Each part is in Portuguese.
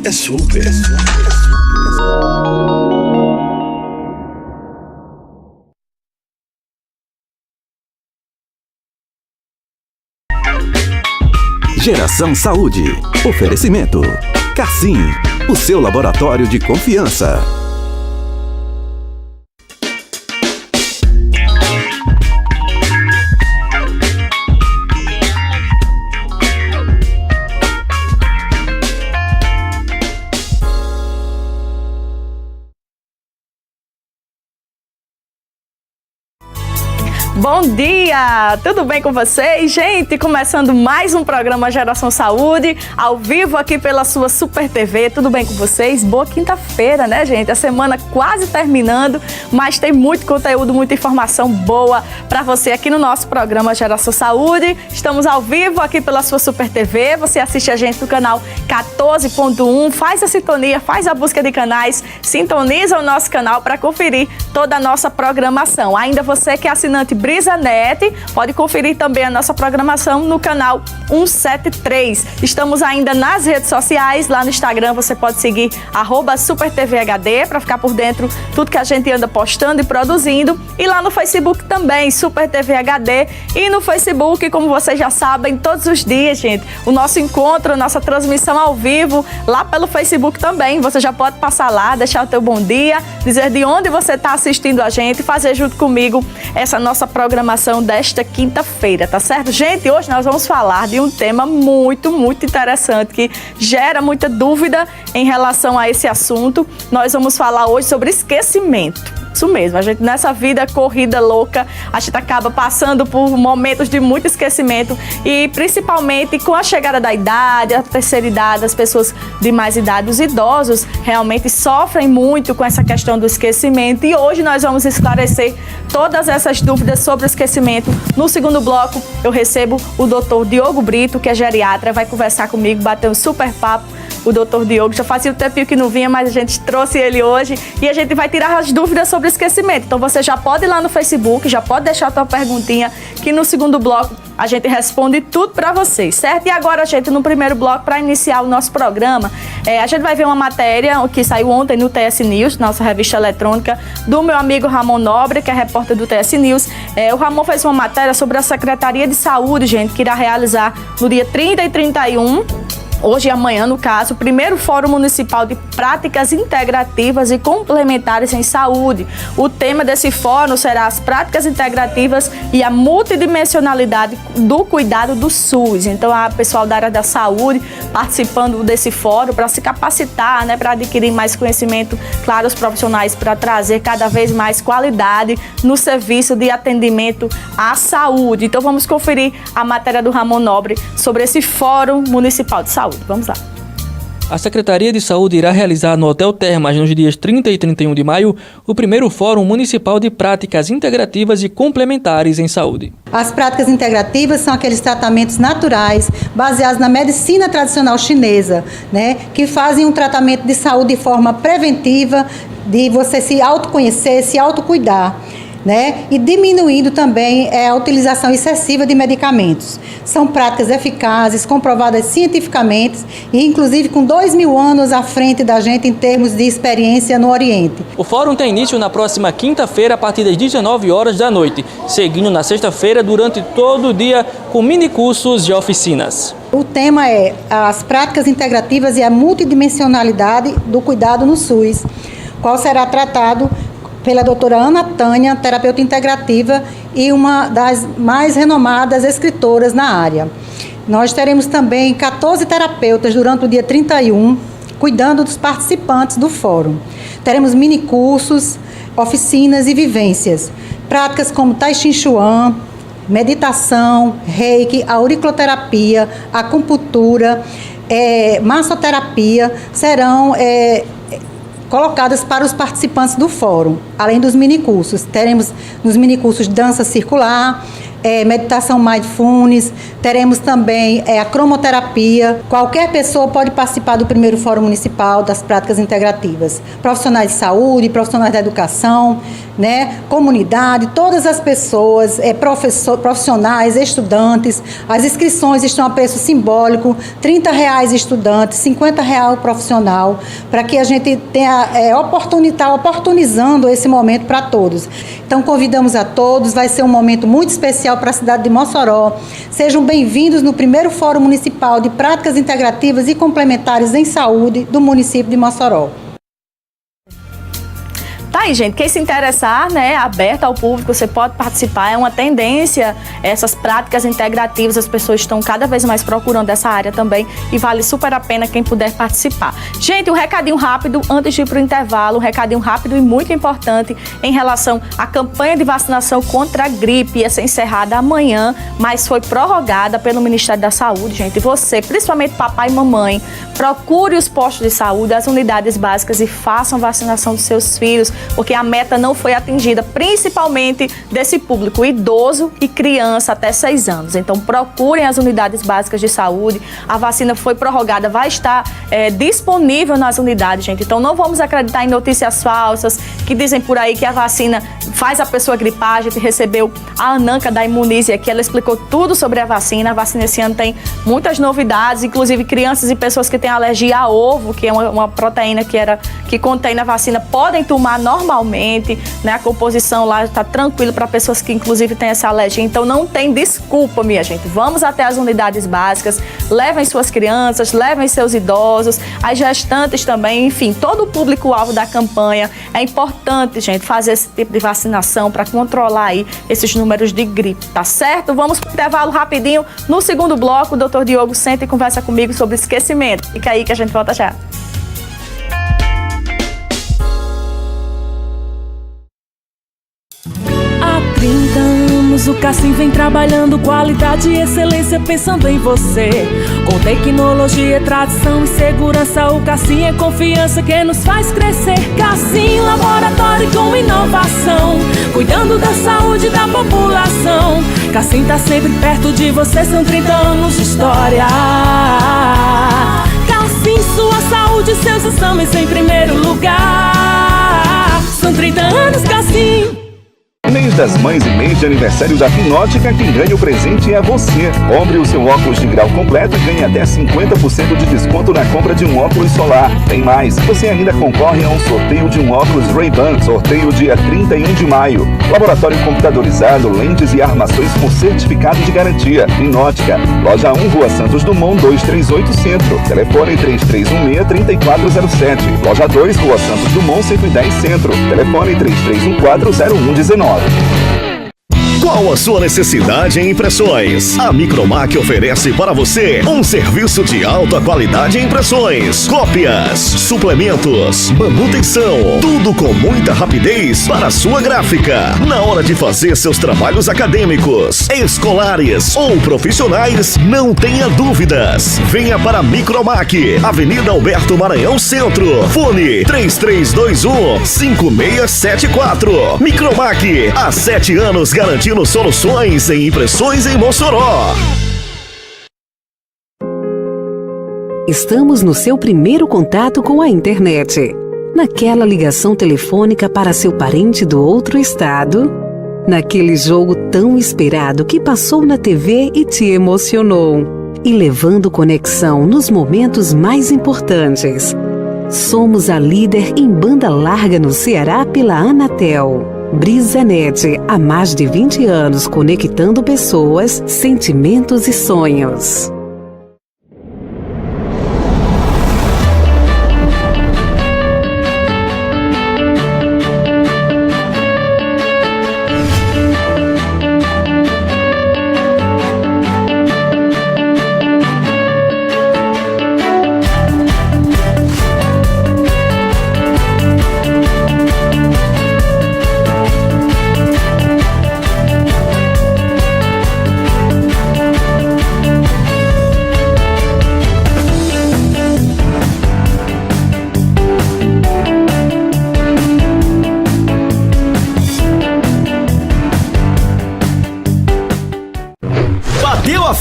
É super. Geração Saúde. Oferecimento. Cassim, o seu laboratório de confiança. Bom dia! Tudo bem com vocês? Gente, começando mais um programa Geração Saúde, ao vivo aqui pela sua Super TV. Tudo bem com vocês? Boa quinta-feira, né, gente? A semana quase terminando, mas tem muito conteúdo, muita informação boa para você aqui no nosso programa Geração Saúde. Estamos ao vivo aqui pela sua Super TV. Você assiste a gente no canal 14.1, faz a sintonia, faz a busca de canais, sintoniza o nosso canal para conferir toda a nossa programação. Ainda você que é assinante BrisaNet, pode conferir também a nossa programação no canal 173. Estamos ainda nas redes sociais, lá no Instagram você pode seguir @SuperTVHD para ficar por dentro tudo que a gente anda postando e produzindo. E lá no Facebook também, Super TV HD. E no Facebook, como vocês já sabem, todos os dias, gente, o nosso encontro, a nossa transmissão ao vivo, lá pelo Facebook também. Você já pode passar lá, deixar o teu bom dia, dizer de onde você está assistindo a gente, fazer junto comigo essa nossa programação desta quinta-feira, tá certo? Gente, hoje nós vamos falar de um tema muito interessante, que gera muita dúvida em relação a esse assunto. Nós vamos falar hoje sobre esquecimento. Isso mesmo, a gente nessa vida corrida louca, a gente acaba passando por momentos de muito esquecimento e principalmente com a chegada da idade, a terceira idade, as pessoas de mais idade, os idosos realmente sofrem muito com essa questão do esquecimento e hoje nós vamos esclarecer todas essas dúvidas sobre o esquecimento. No segundo bloco eu recebo o Dr. Diogo Brito, que é geriatra, vai conversar comigo, bater um super papo. O Dr. Diogo já fazia um tempinho que não vinha, mas a gente trouxe ele hoje e a gente vai tirar as dúvidas sobre o esquecimento. Então você já pode ir lá no Facebook, já pode deixar a tua perguntinha, que no segundo bloco a gente responde tudo para vocês, certo? E agora, gente, no primeiro bloco, para iniciar o nosso programa, a gente vai ver uma matéria que saiu ontem no TS News, nossa revista eletrônica, do meu amigo Ramon Nobre, que é repórter do TS News. O Ramon fez uma matéria sobre a Secretaria de Saúde, gente, que irá realizar no dia 30 e 31, hoje e amanhã, no caso, o primeiro Fórum Municipal de Práticas Integrativas e Complementares em Saúde. O tema desse fórum será as práticas integrativas e a multidimensionalidade do cuidado do SUS. Então, a pessoal da área da saúde participando desse fórum para se capacitar, né, para adquirir mais conhecimento, claro, os profissionais para trazer cada vez mais qualidade no serviço de atendimento à saúde. Então, vamos conferir a matéria do Ramon Nobre sobre esse Fórum Municipal de Saúde. Vamos lá. A Secretaria de Saúde irá realizar no Hotel Termas, nos dias 30 e 31 de maio, o primeiro Fórum Municipal de Práticas Integrativas e Complementares em Saúde. As práticas integrativas são aqueles tratamentos naturais, baseados na medicina tradicional chinesa, né, que fazem um tratamento de saúde de forma preventiva, de você se autoconhecer, se autocuidar, né? E diminuindo também a utilização excessiva de medicamentos. São práticas eficazes, comprovadas cientificamente e inclusive com 2.000 anos à frente da gente em termos de experiência no Oriente. O fórum tem início na próxima quinta-feira a partir das 19 horas da noite, seguindo na sexta-feira durante todo o dia com minicursos e oficinas. O tema é as práticas integrativas e a multidimensionalidade do cuidado no SUS, qual será tratado pela doutora Ana Tânia, terapeuta integrativa e uma das mais renomadas escritoras na área. Nós teremos também 14 terapeutas durante o dia 31, cuidando dos participantes do fórum. Teremos minicursos, oficinas e vivências. Práticas como Tai Chi Chuan, meditação, reiki, auriculoterapia, acupuntura, massoterapia serão colocadas para os participantes do fórum, além dos minicursos. Teremos nos minicursos dança circular, meditação mindfulness, teremos também a cromoterapia. Qualquer pessoa pode participar do primeiro Fórum Municipal das Práticas Integrativas. Profissionais de saúde, profissionais da educação, né, comunidade, todas as pessoas, profissionais, estudantes. As inscrições estão a preço simbólico, R$30 estudante, R$50 profissional, para que a gente tenha oportunizando esse momento para todos. Então, convidamos a todos, vai ser um momento muito especial para a cidade de Mossoró. Sejam bem-vindos no primeiro Fórum Municipal de Práticas Integrativas e Complementares em Saúde do município de Mossoró. Tá aí, gente, quem se interessar, né, aberto ao público, você pode participar, é uma tendência, essas práticas integrativas, as pessoas estão cada vez mais procurando essa área também e vale super a pena quem puder participar. Gente, um recadinho rápido, antes de ir para o intervalo, um recadinho rápido e muito importante em relação à campanha de vacinação contra a gripe, ia ser encerrada amanhã, mas foi prorrogada pelo Ministério da Saúde, gente. Você, principalmente papai e mamãe, procure os postos de saúde, as unidades básicas e façam vacinação dos seus filhos, porque a meta não foi atingida, principalmente desse público idoso e criança até 6 anos. Então, procurem as unidades básicas de saúde. A vacina foi prorrogada, vai estar disponível nas unidades, gente. Então, não vamos acreditar em notícias falsas que dizem por aí que a vacina faz a pessoa gripar. A gente recebeu a Ananca da Imunize aqui, ela explicou tudo sobre a vacina. A vacina esse ano tem muitas novidades, inclusive crianças e pessoas que têm alergia a ovo, que é uma proteína que contém na vacina, podem tomar normalmente, né? A composição lá está tranquila para pessoas que inclusive têm essa alergia, então não tem desculpa, minha gente. Vamos até as unidades básicas, levem suas crianças, levem seus idosos, as gestantes também, enfim, todo o público-alvo da campanha. É importante, gente, fazer esse tipo de vacinação para controlar aí esses números de gripe, tá certo? Vamos para o intervalo rapidinho. No segundo bloco, o Dr. Diogo senta e conversa comigo sobre esquecimento. Fica aí que a gente volta já. Há 30 anos o Cassim vem trabalhando qualidade e excelência pensando em você. Com tecnologia, tradição e segurança, o Cassim é confiança que nos faz crescer. Cassim Laboratório com inovação, cuidando da saúde da população. Cassim tá sempre perto de você, são 30 anos de história. Cassim, sua saúde, seus exames em primeiro lugar. São 30 anos, Cassim. Mês das Mães e mês de aniversário da Finótica, quem ganha o presente é você. Compre o seu óculos de grau completo e ganhe até 50% de desconto na compra de um óculos solar. Tem mais, você ainda concorre a um sorteio de um óculos Ray-Ban, sorteio dia 31 de maio. Laboratório computadorizado, lentes e armações com certificado de garantia. Finótica, loja 1, Rua Santos Dumont, 238 Centro. Telefone 3316-3407. Loja 2, Rua Santos Dumont, 110 Centro. Telefone 3314-0119. Qual a sua necessidade em impressões? A Micromac oferece para você um serviço de alta qualidade em impressões, cópias, suplementos, manutenção, tudo com muita rapidez para a sua gráfica. Na hora de fazer seus trabalhos acadêmicos, escolares ou profissionais, não tenha dúvidas. Venha para a Micromac, Avenida Alberto Maranhão Centro. Fone 3321-5674. Micromac, há 7 anos garantindo soluções em impressões em Mossoró. Estamos no seu primeiro contato com a internet. Naquela ligação telefônica para seu parente do outro estado. Naquele jogo tão esperado que passou na TV e te emocionou. E levando conexão nos momentos mais importantes. Somos a líder em banda larga no Ceará pela Anatel. BrisaNet, há mais de 20 anos conectando pessoas, sentimentos e sonhos.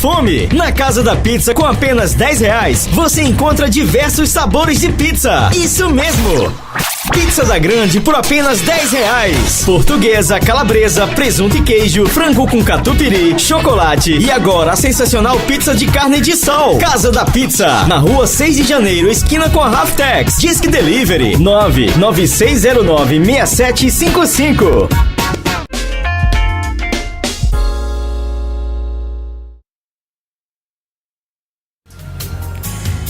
fome. Na Casa da Pizza, com apenas R$10, você encontra diversos sabores de pizza. Isso mesmo! Pizza da Grande por apenas R$10. Portuguesa, calabresa, presunto e queijo, frango com catupiry, chocolate e agora a sensacional pizza de carne de sol. Casa da Pizza, na rua 6 de janeiro, esquina com a Raftex. Disque Delivery 996096755.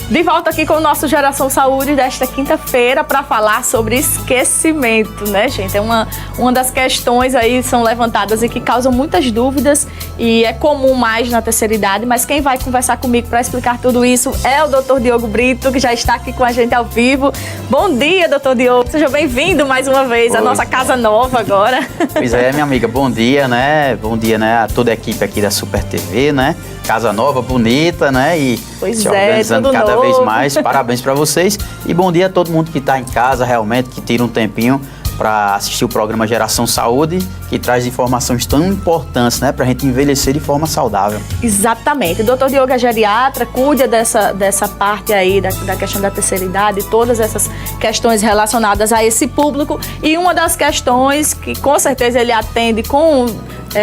De volta aqui com o nosso Geração Saúde desta quinta-feira para falar sobre esquecimento, né, gente? É uma das questões aí são levantadas e que causam muitas dúvidas e é comum mais na terceira idade, mas quem vai conversar comigo para explicar tudo isso é o Dr. Diogo Brito, que já está aqui com a gente ao vivo. Bom dia, Dr. Diogo. Seja bem-vindo mais uma vez à nossa casa nova agora. Pois é, minha amiga, bom dia, né? Bom dia, né, a toda a equipe aqui da Super TV, né? Casa nova, bonita, né? E se organizando cada vez mais. Parabéns para vocês. E bom dia a todo mundo que está em casa, realmente, que tira um tempinho para assistir o programa Geração Saúde, que traz informações tão importantes, né? Para a gente envelhecer de forma saudável. Exatamente. O Dr. Diogo é geriatra, cuida dessa parte aí, da questão da terceira idade, todas essas questões relacionadas a esse público. E uma das questões que, com certeza, ele atende com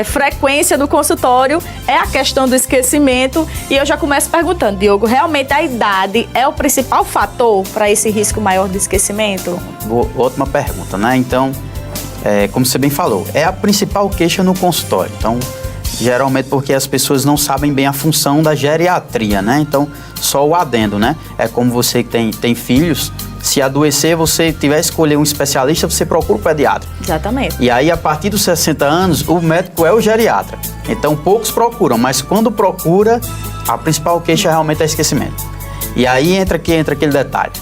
frequência do consultório é a questão do esquecimento. E eu já começo perguntando, Diogo, realmente a idade é o principal fator para esse risco maior de esquecimento? Ótima pergunta, né? Então, como você bem falou, é a principal queixa no consultório. Então, geralmente porque as pessoas não sabem bem a função da geriatria, né? Então, só o adendo, né? É como você que tem filhos, se adoecer, você tiver que escolher um especialista, você procura o pediatra. Exatamente. E aí, a partir dos 60 anos, o médico é o geriatra. Então, poucos procuram, mas quando procura, a principal queixa realmente é esquecimento. E aí entra aquele detalhe.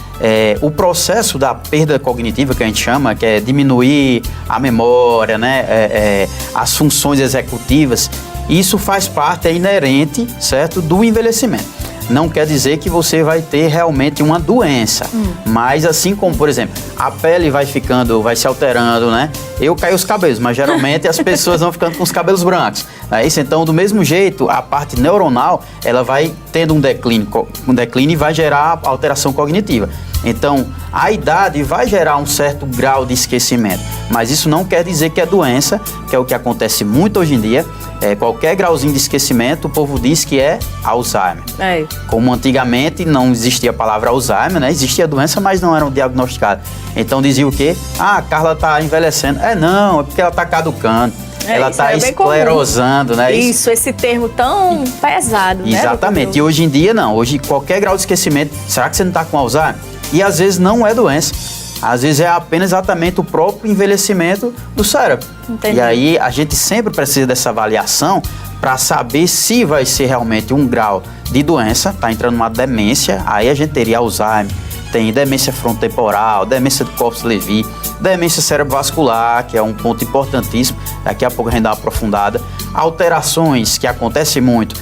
O processo da perda cognitiva, que a gente chama, que é diminuir a memória, né? As funções executivas, isso faz parte, é inerente, certo, do envelhecimento. Não quer dizer que você vai ter realmente uma doença, mas assim como, por exemplo, a pele vai se alterando, né? Eu caio os cabelos, mas geralmente as pessoas vão ficando com os cabelos brancos. É isso? Então, do mesmo jeito, a parte neuronal, ela vai tendo um declínio e vai gerar alteração cognitiva. Então, a idade vai gerar um certo grau de esquecimento, mas isso não quer dizer que é doença, que é o que acontece muito hoje em dia. Qualquer grauzinho de esquecimento, o povo diz que é Alzheimer. Como antigamente não existia a palavra Alzheimer, né? Existia a doença, mas não eram diagnosticadas. Então dizia o quê? A Carla está envelhecendo. Não, é porque ela está caducando. Ela está esclerosando, né? Isso, esse termo tão pesado, né? Exatamente. E hoje em dia, não. Hoje, qualquer grau de esquecimento, será que você não está com Alzheimer? E às vezes não é doença. Às vezes é apenas exatamente o próprio envelhecimento do cérebro. Entendi. E aí a gente sempre precisa dessa avaliação para saber se vai ser realmente um grau de doença, está entrando uma demência, aí a gente teria Alzheimer, tem demência frontotemporal, demência do Corpus-Levy, demência cerebrovascular, que é um ponto importantíssimo, daqui a pouco a gente dá uma aprofundada, alterações que acontecem muito,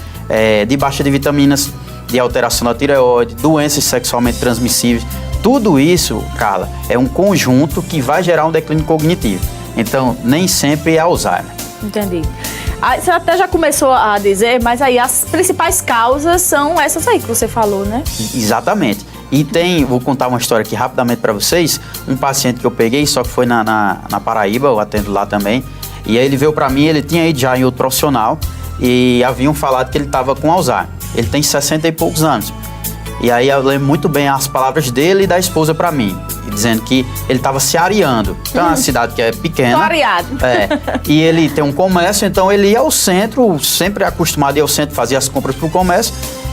de baixa de vitaminas, de alteração da tireoide, doenças sexualmente transmissíveis. Tudo isso, Carla, é um conjunto que vai gerar um declínio cognitivo. Então, nem sempre é Alzheimer. Entendi. Você até já começou a dizer, mas aí as principais causas são essas aí que você falou, né? Exatamente. E vou contar uma história aqui rapidamente para vocês. Um paciente que eu peguei, só que foi na Paraíba, eu atendo lá também. E aí ele veio para mim, ele tinha ido já em outro profissional e haviam falado que ele estava com Alzheimer. Ele tem 60 e poucos anos. E aí eu lembro muito bem as palavras dele e da esposa para mim, dizendo que ele estava se areando. Então é uma cidade que é pequena. Areado. E ele tem um comércio, então ele ia ao centro, sempre acostumado a ir ao centro, fazia as compras pro comércio,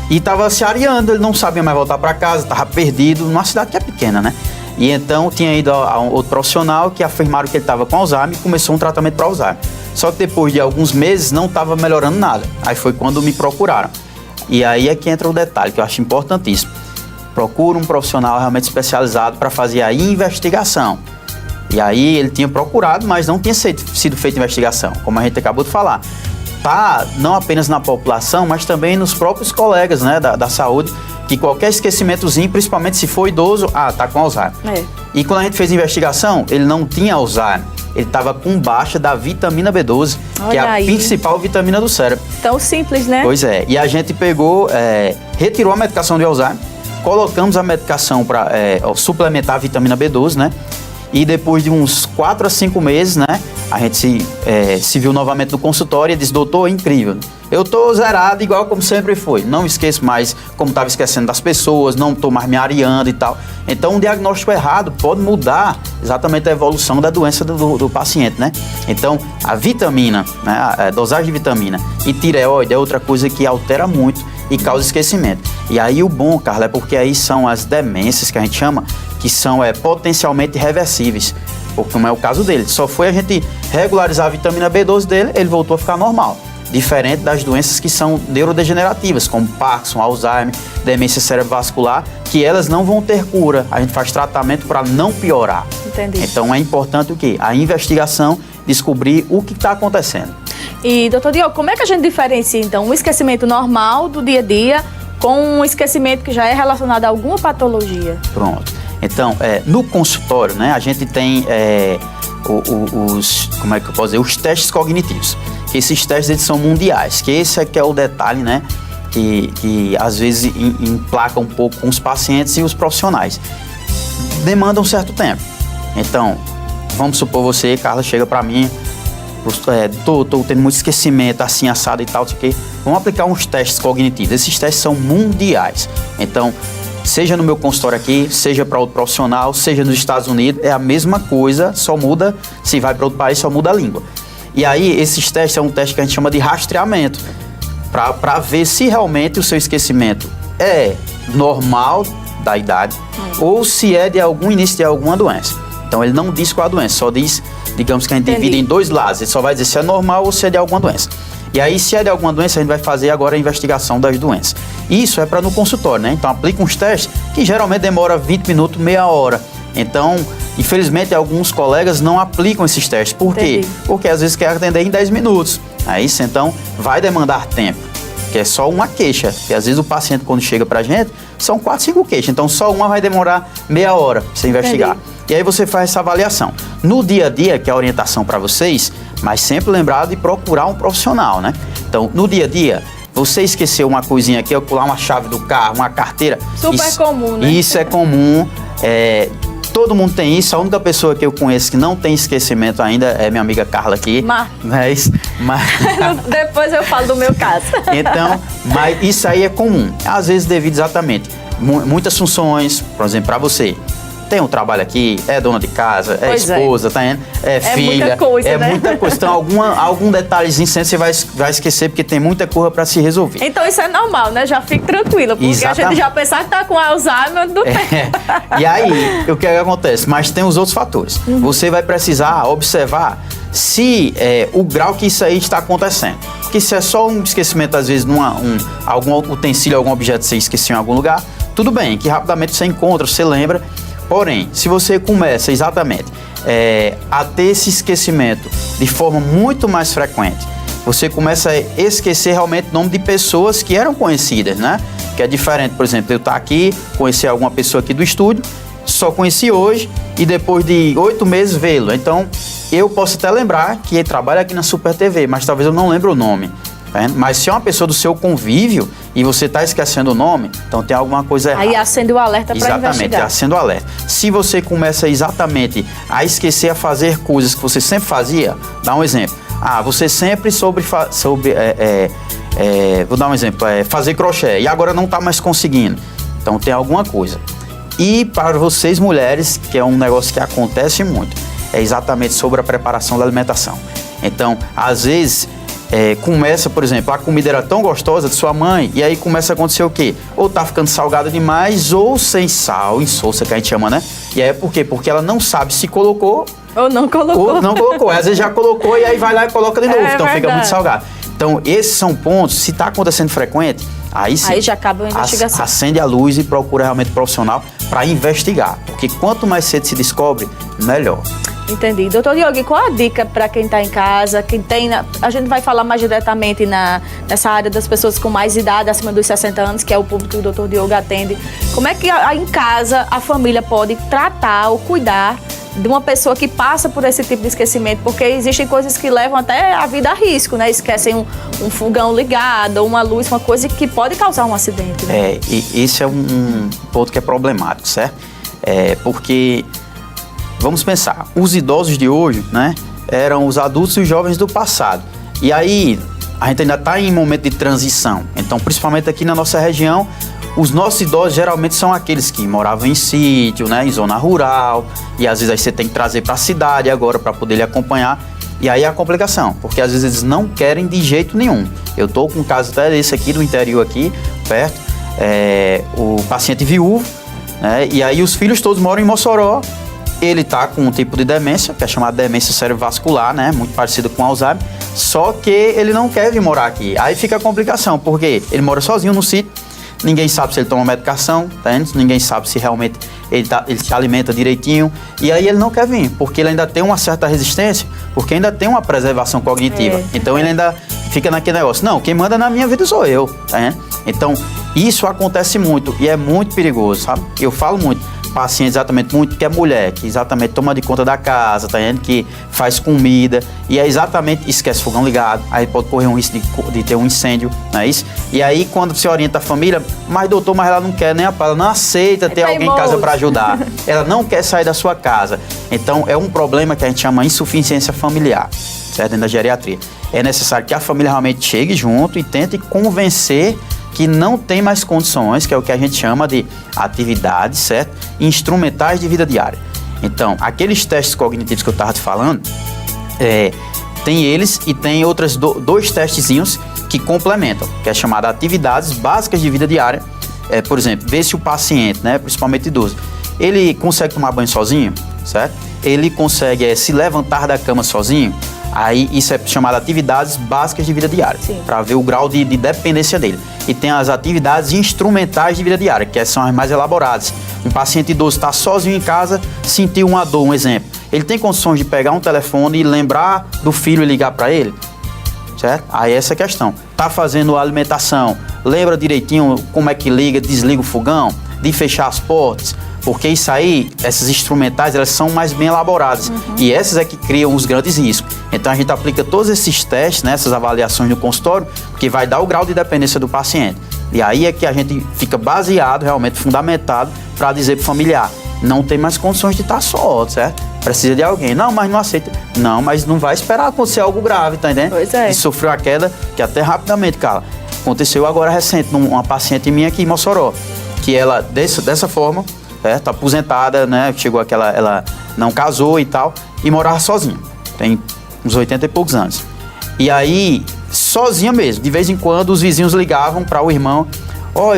e estava se areando, ele não sabia mais voltar para casa, estava perdido, numa cidade que é pequena, né? E então tinha ido a um outro profissional que afirmaram que ele estava com Alzheimer e começou um tratamento para Alzheimer. Só que depois de alguns meses não estava melhorando nada. Aí foi quando me procuraram. E aí é que entra o detalhe, que eu acho importantíssimo. Procura um profissional realmente especializado para fazer a investigação. E aí ele tinha procurado, mas não tinha sido feita investigação, como a gente acabou de falar. Tá não apenas na população, mas também nos próprios colegas, né, da saúde, que qualquer esquecimentozinho, principalmente se for idoso, tá com Alzheimer. E quando a gente fez a investigação, ele não tinha Alzheimer. ele estava com baixa da vitamina B12, que é a principal vitamina do cérebro. Tão simples, né? Pois é. E a gente pegou, retirou a medicação de Alzheimer, colocamos a medicação para suplementar a vitamina B12, né? E depois de uns 4 a 5 meses, né? A gente se viu novamente no consultório e disse, doutor, é incrível. Eu tô zerado igual como sempre foi. Não esqueço mais como estava esquecendo das pessoas, não tô mais me areando e tal. Então, um diagnóstico errado pode mudar exatamente a evolução da doença do paciente, né? Então, a vitamina, né? A dosagem de vitamina e tireoide é outra coisa que altera muito e causa esquecimento. E aí o bom, Carla, é porque aí são as demências que a gente chama, que são potencialmente reversíveis. Como é o caso dele. Só foi a gente regularizar a vitamina B12 dele, ele voltou a ficar normal. Diferente das doenças que são neurodegenerativas, como Parkinson, Alzheimer, demência cerebrovascular, que elas não vão ter cura. A gente faz tratamento para não piorar. Entendi. Então é importante o quê? A investigação, descobrir o que está acontecendo. E, doutor Diogo, como é que a gente diferencia, então, um esquecimento normal do dia a dia com um esquecimento que já é relacionado a alguma patologia? Pronto. Então, no consultório, né, a gente tem como é que eu posso dizer? Os testes cognitivos. Que esses testes eles são mundiais, que esse é que é o detalhe, né, que às vezes emplaca um pouco com os pacientes e os profissionais. Demanda um certo tempo. Então, vamos supor você, Carla, chega para mim, tô tendo muito esquecimento, assim, assado e tal, sei o quê. Vamos aplicar uns testes cognitivos. Esses testes são mundiais. Então, seja no meu consultório aqui, seja para outro profissional, seja nos Estados Unidos, é a mesma coisa, só muda, se vai para outro país, só muda a língua. E aí, esses testes é um teste que a gente chama de rastreamento, para ver se realmente o seu esquecimento é normal da idade ou se é de algum início de alguma doença. Então, ele não diz qual é a doença, só diz, digamos que a gente divide em 2 lados, ele só vai dizer se é normal ou se é de alguma doença. E aí, se é de alguma doença, a gente vai fazer agora a investigação das doenças. Isso é para no consultório, né? Então, aplica uns testes que geralmente demora 20 minutos, meia hora. Então, infelizmente, alguns colegas não aplicam esses testes. Por quê? Porque às vezes quer atender em 10 minutos. Aí, então, vai demandar tempo. Que é só uma queixa. Porque às vezes o paciente, quando chega pra gente, são 4, 5 queixas. Então, só uma vai demorar meia hora pra você investigar. E aí você faz essa avaliação. No dia a dia, que é a orientação para vocês, mas sempre lembrar de procurar um profissional, né? Então, no dia a dia, você esqueceu uma coisinha aqui, pular uma chave do carro, uma carteira. Super comum, né? Isso é comum. Todo mundo tem isso. A única pessoa que eu conheço que não tem esquecimento ainda é minha amiga Carla aqui. Mas depois eu falo do meu caso. Então, mas isso aí é comum. Às vezes devido exatamente muitas funções, por exemplo, para você. Tem um trabalho aqui, é dona de casa, é esposa, tá vendo? É filha. Muita coisa, né? Muita coisa. Então, algum detalhezinho você vai esquecer, porque tem muita coisa para se resolver. Então, isso é normal, né? Já fique tranquilo, porque a gente já pensar que tá com Alzheimer do tempo. E aí, o que acontece? Mas tem os outros fatores. Você vai precisar observar se o grau que isso aí está acontecendo. Porque se é só um esquecimento, às vezes, algum utensílio, algum objeto que você esqueceu em algum lugar, tudo bem, que rapidamente você encontra, você lembra. Porém, se você começa exatamente a ter esse esquecimento de forma muito mais frequente, você começa a esquecer realmente o nome de pessoas que eram conhecidas, né? Que é diferente, por exemplo, eu estar aqui, conhecer alguma pessoa aqui do estúdio, só conheci hoje e depois de 8 meses vê-lo. Então, eu posso até lembrar que ele trabalha aqui na Super TV, mas talvez eu não lembre o nome. Mas se é uma pessoa do seu convívio e você está esquecendo o nome, então tem alguma coisa errada. Aí acende o alerta para investigar. Exatamente, acende o alerta. Se você começa exatamente a esquecer a fazer coisas que você sempre fazia, dá um exemplo. Você sempre vou dar um exemplo, fazer crochê e agora não está mais conseguindo. Então tem alguma coisa. E para vocês mulheres, que é um negócio que acontece muito, é exatamente sobre a preparação da alimentação. Então, às vezes, começa, por exemplo, a comida era tão gostosa de sua mãe, e aí começa a acontecer o quê? Ou tá ficando salgada demais, ou sem sal, insossa, que a gente chama, né? E aí é por quê? Porque ela não sabe se colocou ou não colocou. Ou não colocou. Às vezes já colocou e aí vai lá e coloca de novo, então verdade. Fica muito salgado. Então, esses são pontos, se tá acontecendo frequente, aí sim. Aí já acaba a investigação. Acende a luz e procura realmente profissional para investigar, porque quanto mais cedo se descobre, melhor. Entendi. Doutor Diogo, qual a dica para quem está em casa, quem tem... A gente vai falar mais diretamente nessa área das pessoas com mais idade, acima dos 60 anos, que é o público que o doutor Diogo atende. Como é que em casa a família pode tratar ou cuidar de uma pessoa que passa por esse tipo de esquecimento, porque existem coisas que levam até a vida a risco, né? Esquecem um fogão ligado, uma luz, uma coisa que pode causar um acidente, né? E esse é um ponto que é problemático, certo? Porque, vamos pensar, os idosos de hoje, né, eram os adultos e os jovens do passado. E aí, a gente ainda está em momento de transição. Então, principalmente aqui na nossa região, os nossos idosos geralmente são aqueles que moravam em sítio, né, em zona rural, e às vezes aí você tem que trazer para a cidade agora para poder lhe acompanhar. E aí é a complicação, porque às vezes eles não querem de jeito nenhum. Eu estou com um caso até desse aqui, do interior aqui, perto, o paciente viúvo, né, e aí os filhos todos moram em Mossoró. Ele está com um tipo de demência, que é chamada demência cerebrovascular, né, muito parecido com Alzheimer, só que ele não quer vir morar aqui. Aí fica a complicação, porque ele mora sozinho no sítio, ninguém sabe se ele toma medicação, tá vendo? Ninguém sabe se realmente ele se alimenta direitinho. E aí ele não quer vir, porque ele ainda tem uma certa resistência, porque ainda tem uma preservação cognitiva. Então ele ainda fica naquele negócio, não, quem manda na minha vida sou eu, tá vendo? Então isso acontece muito e é muito perigoso, sabe? Eu falo muito, paciente exatamente muito que é mulher, que exatamente toma de conta da casa, tá vendo? Que faz comida e é exatamente, esquece o fogão ligado, aí pode correr um risco de ter um incêndio, não é isso? E aí quando você orienta a família, mas doutor, mas ela não quer nem ela não aceita ter alguém em casa para ajudar, ela não quer sair da sua casa. Então é um problema que a gente chama insuficiência familiar, certo? Dentro da geriatria. É necessário que a família realmente chegue junto e tente convencer que não tem mais condições, que é o que a gente chama de atividades, certo? Instrumentais de vida diária. Então, aqueles testes cognitivos que eu estava te falando, tem eles e tem outros dois testezinhos que complementam, que é chamada atividades básicas de vida diária. Por exemplo, ver se o paciente, né, principalmente idoso, ele consegue tomar banho sozinho, certo? Ele consegue se levantar da cama sozinho. Aí isso é chamado atividades básicas de vida diária, para ver o grau de dependência dele. E tem as atividades instrumentais de vida diária, que são as mais elaboradas. Um paciente idoso está sozinho em casa, sentiu uma dor, um exemplo. Ele tem condições de pegar um telefone e lembrar do filho e ligar para ele? Certo? Aí essa é a questão. Está fazendo a alimentação, lembra direitinho como é que liga, desliga o fogão, de fechar as portas? Porque isso aí, essas instrumentais, elas são mais bem elaboradas. E essas é que criam os grandes riscos. Então a gente aplica todos esses testes, né, essas avaliações no consultório, que vai dar o grau de dependência do paciente. E aí é que a gente fica baseado, realmente fundamentado, para dizer para o familiar, não tem mais condições de estar só, certo? Precisa de alguém. Não, mas não aceita. Não, mas não vai esperar acontecer algo grave, tá entendendo? Pois é. E sofreu a queda, que até rapidamente, cara, aconteceu agora recente, uma paciente minha aqui em Mossoró, que ela, dessa forma, tá aposentada, né? Chegou aquela, ela não casou e tal, e morava sozinha. Tem uns 80 e poucos anos. E aí, sozinha mesmo, de vez em quando os vizinhos ligavam para o irmão,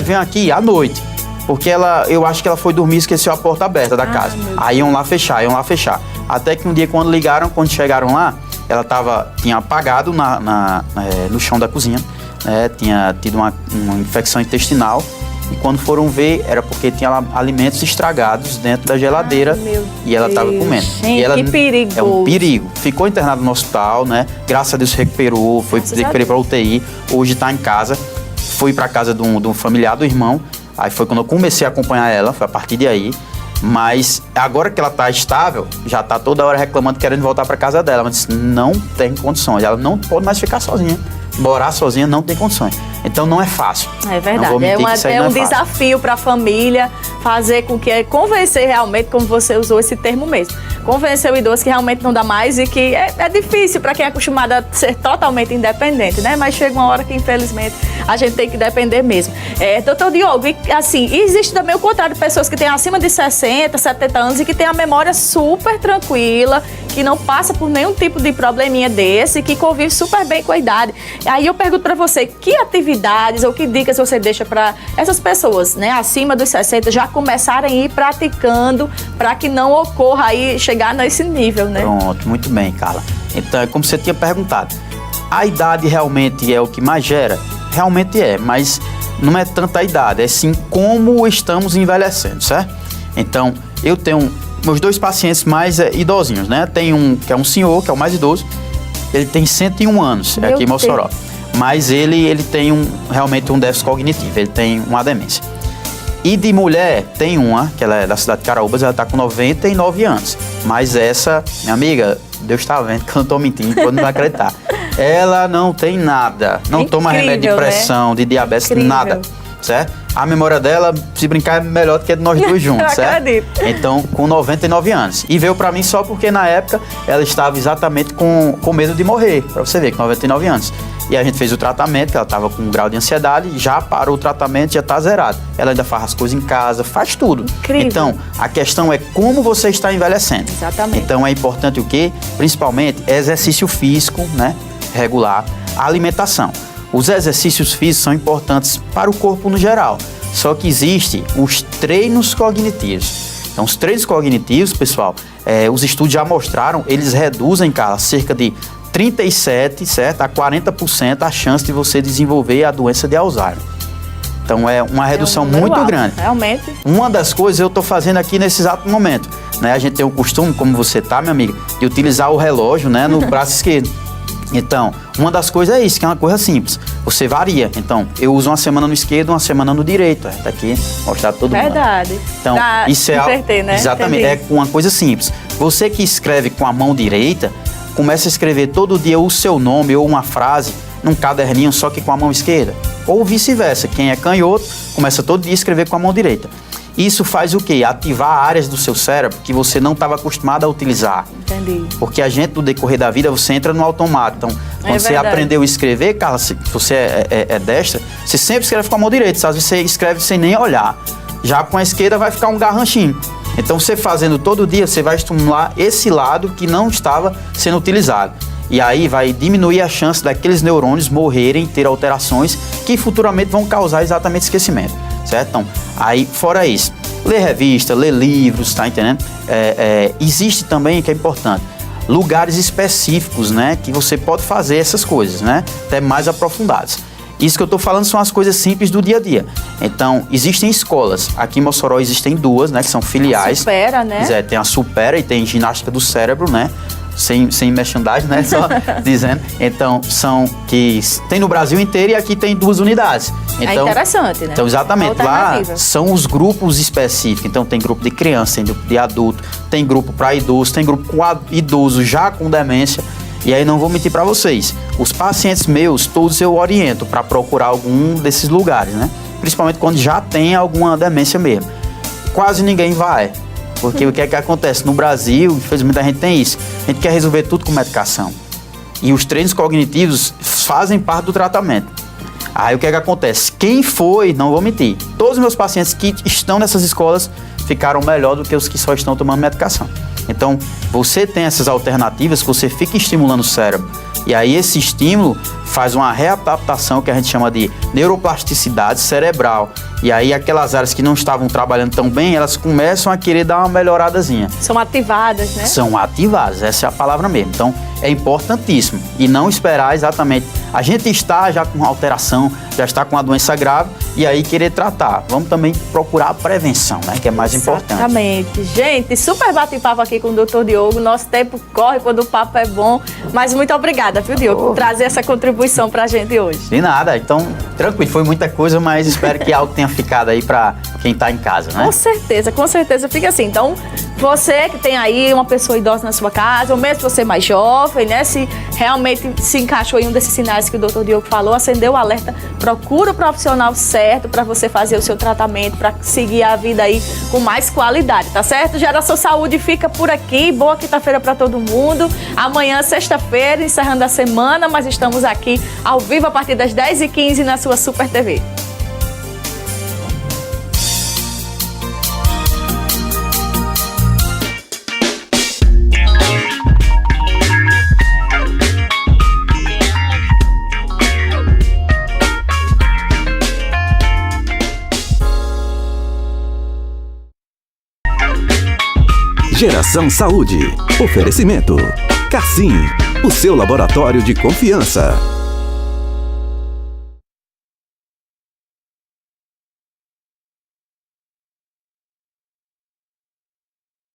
vem aqui à noite. Porque eu acho que ela foi dormir e esqueceu a porta aberta da casa. Aí iam lá fechar. Até que um dia, quando chegaram lá, ela tinha apagado no chão da cozinha, né? Tinha tido uma infecção intestinal. E quando foram ver, era porque tinha alimentos estragados dentro da geladeira e ela estava comendo. Gente, e ela, que perigo. É um perigo. Ficou internada no hospital, né? Graças a Deus recuperou, foi para UTI. Hoje está em casa. Fui para casa de um familiar do irmão. Aí foi quando eu comecei a acompanhar ela, foi a partir de aí. Mas agora que ela está estável, já está toda hora reclamando, querendo voltar para casa dela. Mas não tem condições. Ela não pode mais ficar sozinha. Morar sozinha não tem condições. Então não é fácil. É verdade. É um desafio para a família fazer com que convencer realmente, como você usou esse termo mesmo, convencer o idoso que realmente não dá mais e que é difícil para quem é acostumado a ser totalmente independente, né? Mas chega uma hora que, infelizmente, a gente tem que depender mesmo. Doutor Diogo, assim, existe também o contrário de pessoas que têm acima de 60, 70 anos e que têm a memória super tranquila, que não passa por nenhum tipo de probleminha desse, que convive super bem com a idade. Aí eu pergunto para você, que atividades ou que dicas você deixa para essas pessoas, né, acima dos 60, já começarem a ir praticando para que não ocorra aí chegar nesse nível, né? Pronto, muito bem, Carla. Então, é como você tinha perguntado, a idade realmente é o que mais gera? Realmente é, mas não é tanta a idade, é sim como estamos envelhecendo, certo? Então, eu tenho meus dois pacientes mais idosinhos, né? Tem um que é um senhor, que é o mais idoso, ele tem 101 anos, aqui em Mossoró. Mas ele tem realmente um déficit cognitivo, ele tem uma demência. E de mulher, tem uma, que ela é da cidade de Caraúbas, ela tá com 99 anos. Mas essa, minha amiga, Deus tá vendo que eu não tô mentindo, pode não acreditar. Ela não tem nada, não toma remédio de pressão, né? De diabetes, nada, certo? A memória dela, se brincar, é melhor do que a de nós dois juntos, certo? Acredito. Então, com 99 anos. E veio pra mim só porque, na época, ela estava exatamente com medo de morrer, pra você ver, com 99 anos. E a gente fez o tratamento, que ela estava com um grau de ansiedade, já parou o tratamento, já está zerado. Ela ainda faz as coisas em casa, faz tudo. Incrível. Então, a questão é como você está envelhecendo. Exatamente. Então, é importante o quê? Principalmente, exercício físico, né? Regular, alimentação. Os exercícios físicos são importantes para o corpo no geral. Só que existem os treinos cognitivos. Então, os treinos cognitivos, pessoal, os estudos já mostraram, eles reduzem, cara, cerca de 37, certo? A 40% a chance de você desenvolver a doença de Alzheimer. Então é uma redução muito alto, grande. Realmente. Uma das coisas eu estou fazendo aqui nesse exato momento, né? A gente tem o costume, como você tá, minha amiga, de utilizar o relógio, né, no braço esquerdo. Então, uma das coisas é isso, que é uma coisa simples. Você varia. Então, eu uso uma semana no esquerdo, uma semana no direito. Tá aqui, mostrar pra todo mundo. Verdade. Então, isso é algo, né? Exatamente, é uma coisa simples. Você que escreve com a mão direita, começa a escrever todo dia o seu nome ou uma frase num caderninho, só que com a mão esquerda. Ou vice-versa. Quem é canhoto, começa todo dia a escrever com a mão direita. Isso faz o quê? Ativar áreas do seu cérebro que você não estava acostumado a utilizar. Entendi. Porque a gente, no decorrer da vida, você entra no automático. Então, quando você aprendeu a escrever, Carla, se você é destra, você sempre escreve com a mão direita. Às vezes você escreve sem nem olhar. Já com a esquerda vai ficar um garranchinho. Então, você fazendo todo dia, você vai estimular esse lado que não estava sendo utilizado. E aí vai diminuir a chance daqueles neurônios morrerem, ter alterações que futuramente vão causar exatamente esquecimento, certo? Então, aí, fora isso, ler revista, ler livros, tá entendendo? Existe também, que é importante, lugares específicos, né, que você pode fazer essas coisas, né, até mais aprofundadas. Isso que eu estou falando são as coisas simples do dia a dia. Então, existem escolas. Aqui em Mossoró existem duas, né, que são filiais. A Supera, né? Tem a Supera e tem ginástica do cérebro, né? Sem merchandising, né? Só dizendo. Então, são que tem no Brasil inteiro e aqui tem duas unidades. Então, é interessante, né? Então, exatamente. Lá são os grupos específicos. Então, tem grupo de criança, tem grupo de adulto, tem grupo para idoso, tem grupo com idoso já com demência. E aí, não vou mentir para vocês, os pacientes meus, todos eu oriento para procurar algum desses lugares, né? Principalmente quando já tem alguma demência mesmo. Quase ninguém vai, porque o que é que acontece? No Brasil, infelizmente a gente tem isso, a gente quer resolver tudo com medicação. E os treinos cognitivos fazem parte do tratamento. Aí o que é que acontece? Quem foi, não vou mentir, todos os meus pacientes que estão nessas escolas ficaram melhor do que os que só estão tomando medicação. Então, você tem essas alternativas que você fica estimulando o cérebro. E aí esse estímulo faz uma readaptação que a gente chama de neuroplasticidade cerebral. E aí aquelas áreas que não estavam trabalhando tão bem, elas começam a querer dar uma melhoradazinha. São ativadas, né? São ativadas, essa é a palavra mesmo. Então, é importantíssimo. E não esperar exatamente. A gente está já com alteração, já está com uma doença grave, e aí querer tratar. Vamos também procurar a prevenção, né? Que é mais importante. Exatamente. Gente, super bate-papo aqui com o Dr. Diogo. Nosso tempo corre quando o papo é bom. Mas muito obrigada, viu, Diogo, por trazer essa contribuição pra gente hoje. De nada. Então, tranquilo, foi muita coisa, mas espero que algo tenha ficado aí pra quem tá em casa, né? Com certeza fica assim. Então, você que tem aí uma pessoa idosa na sua casa, ou mesmo você mais jovem, né? Se realmente se encaixou em um desses sinais que o Dr. Diogo falou, acendeu o alerta, procura o profissional certo para você fazer o seu tratamento, para seguir a vida aí com mais qualidade, tá certo? Geração Saúde fica por aqui. Boa quinta-feira para todo mundo. Amanhã, sexta-feira, encerrando a semana, mas estamos aqui ao vivo a partir das 10h15 na sua Super TV. Geração Saúde. Oferecimento. Cassim, o seu laboratório de confiança.